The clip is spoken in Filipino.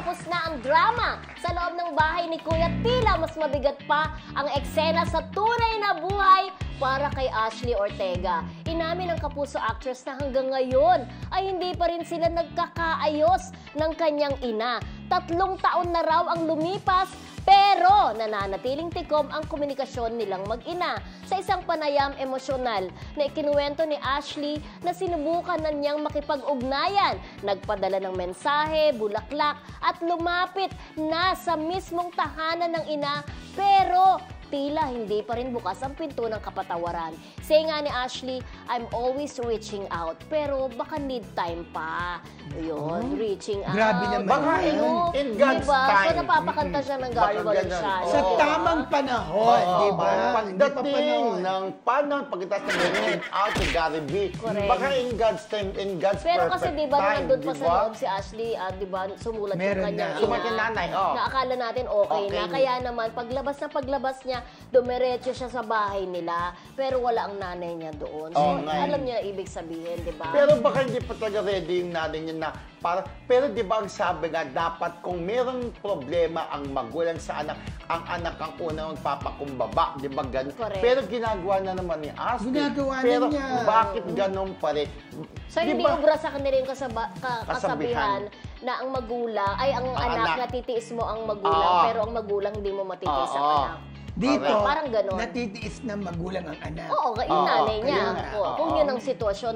tapos na ang drama sa loob ng bahay ni Kuya. Tila mas mabigat pa ang eksena sa tunay na buhay para kay Ashley Ortega. Inamin ng Kapuso actress na hanggang ngayon ay hindi pa rin sila nagkakaayos ng kanyang ina. 3 taon na raw ang lumipas pero nananatiling tikom ang komunikasyon nilang mag-ina. Sa isang panayam emosyonal na ikinuwento ni Ashley na sinubukan na niyang makipag-ugnayan, nagpadala ng mensahe, bulaklak at lumapit na sa mismong tahanan ng ina pero tila hindi pa rin bukas ang pinto ng kapatawaran. Say nga ni Ashley, I'm always reaching out, pero baka need time pa. Yun, reaching out. Grabe naman. Baka in God's time. So napapakanta siya ng Gabi Valenciano. Sa tamang panahon, di ba? Pagdating ng panahon, pagkatapos ng reaching out to Gary V. Correct. Baka in God's time, in God's Pero kasi perfect di ba time, nandun pa di sa ba? loob si Ashley, di ba sumulat Meron yung kanyang na. Sumulat yung nanay, na akala natin okay na. Okay. Kaya naman, paglabas niya, dumiretso siya sa bahay nila, pero wala ang nanay niya doon. So, Oo nga. alam niya na ibig sabihin, di ba? Pero baka hindi pa talaga ready yung nanay niya na pero di ba ang sabi nga, dapat kung merong problema ang magulang sa anak, ang anak ang unang magpapakumbaba, di ba ganun? Correct. Pero ginagawa na naman ni Ashley. Ginagawa na pero niya. bakit ganun pa rin? So, Di hindi ba? ubra sa kanila yung kasabihan na ang magulang, ay ang anak, natitiis mo ang magulang, pero ang magulang hindi mo matitiis ang anak. Dito, Parang ganon. natitiis ng magulang ang anak. Oo, yung nanay niya. kaya nga. Kung yun ang sitwasyon.